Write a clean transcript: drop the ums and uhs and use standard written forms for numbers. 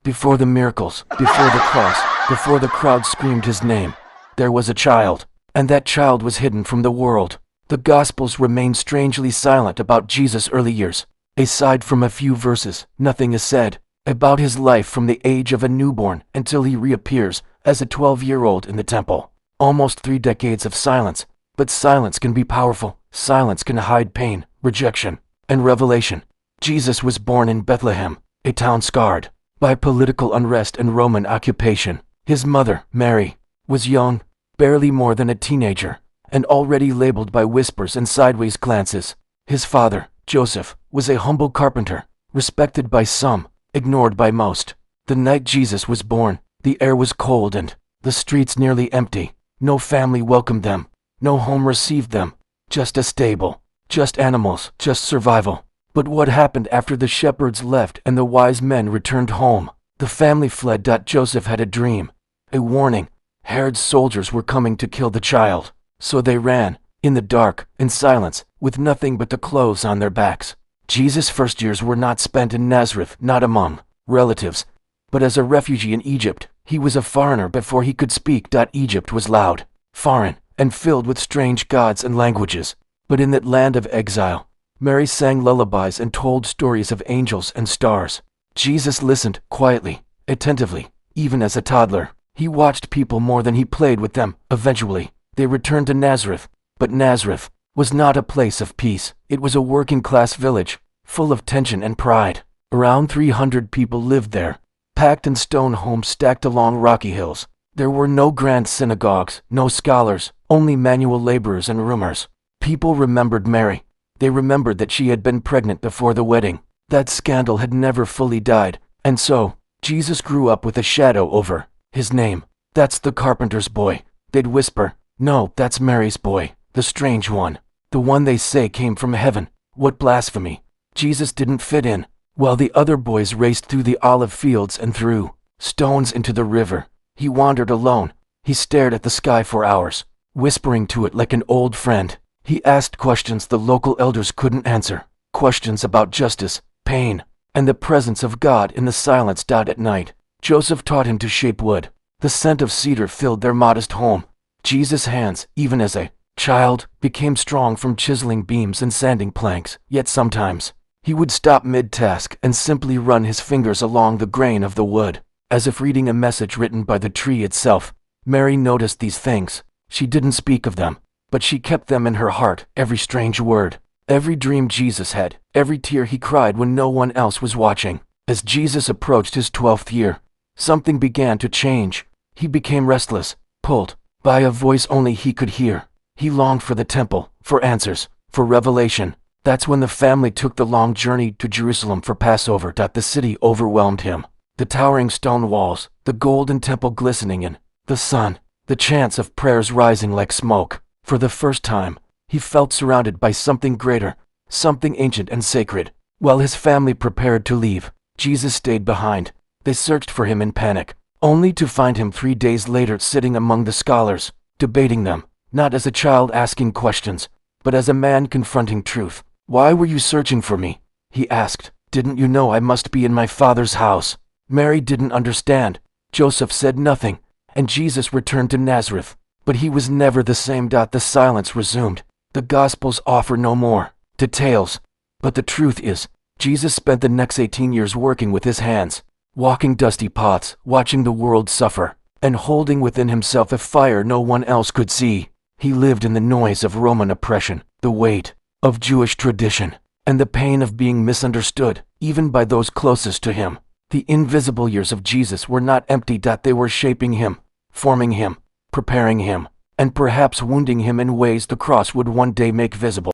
Before the miracles, before the cross, before the crowd screamed his name, there was a child, and that child was hidden from the world. The Gospels remain strangely silent about Jesus' early years. Aside from a few verses, nothing is said about his life from the age of a newborn until he reappears as a 12-year-old in the temple. Almost 3 decades of silence, but silence can be powerful. Silence can hide pain, rejection, and revelation. Jesus was born in Bethlehem, a town scarred by political unrest and Roman occupation. His mother, Mary, was young, barely more than a teenager, and already labeled by whispers and sideways glances. His father, Joseph, was a humble carpenter, respected by some, ignored by most. The night Jesus was born, the air was cold and the streets nearly empty. No family welcomed them, no home received them, just a stable, just animals, just survival. But what happened after the shepherds left and the wise men returned home? The family fled. Joseph had a dream, a warning. Herod's soldiers were coming to kill the child, so they ran, in the dark, in silence, with nothing but the clothes on their backs. Jesus' first years were not spent in Nazareth, not among relatives, but as a refugee in Egypt. He was a foreigner before he could speak. Egypt was loud, foreign, and filled with strange gods and languages. But in that land of exile, Mary sang lullabies and told stories of angels and stars. Jesus listened, quietly, attentively, even as a toddler. He watched people more than he played with them. Eventually, they returned to Nazareth. But Nazareth was not a place of peace. It was a working-class village, full of tension and pride. Around 300 people lived there, packed in stone homes stacked along rocky hills. There were no grand synagogues, no scholars, only manual laborers and rumors. People remembered Mary. They remembered that she had been pregnant before the wedding. That scandal had never fully died, and so, Jesus grew up with a shadow over his name. That's the carpenter's boy. They'd whisper, no, that's Mary's boy, the strange one, the one they say came from heaven. What blasphemy. Jesus didn't fit in. While the other boys raced through the olive fields and threw stones into the river, he wandered alone. He stared at the sky for hours, whispering to it like an old friend. He asked questions the local elders couldn't answer, questions about justice, pain, and the presence of God in the silence. At night, Joseph taught him to shape wood. The scent of cedar filled their modest home. Jesus' hands, even as a child, became strong from chiseling beams and sanding planks. Yet sometimes, he would stop mid-task and simply run his fingers along the grain of the wood, as if reading a message written by the tree itself. Mary noticed these things. She didn't speak of them, but she kept them in her heart. Every strange word, every dream Jesus had, every tear he cried when no one else was watching. As Jesus approached his 12th year, something began to change. He became restless, pulled by a voice only he could hear. He longed for the temple, for answers, for revelation. That's when the family took the long journey to Jerusalem for Passover. The city overwhelmed him. The towering stone walls, the golden temple glistening in the sun, the chants of prayers rising like smoke. For the first time, he felt surrounded by something greater, something ancient and sacred. While his family prepared to leave, Jesus stayed behind. They searched for him in panic, only to find him 3 days later sitting among the scholars, debating them, not as a child asking questions, but as a man confronting truth. Why were you searching for me? He asked. Didn't you know I must be in my Father's house? Mary didn't understand. Joseph said nothing, and Jesus returned to Nazareth. But he was never the same. The silence resumed. The Gospels offer no more details. But the truth is, Jesus spent the next 18 years working with his hands, walking dusty paths, watching the world suffer, and holding within himself a fire no one else could see. He lived in the noise of Roman oppression, the weight of Jewish tradition, and the pain of being misunderstood, even by those closest to him. The invisible years of Jesus were not empty. They were shaping him, forming him, preparing him, and perhaps wounding him in ways the cross would one day make visible.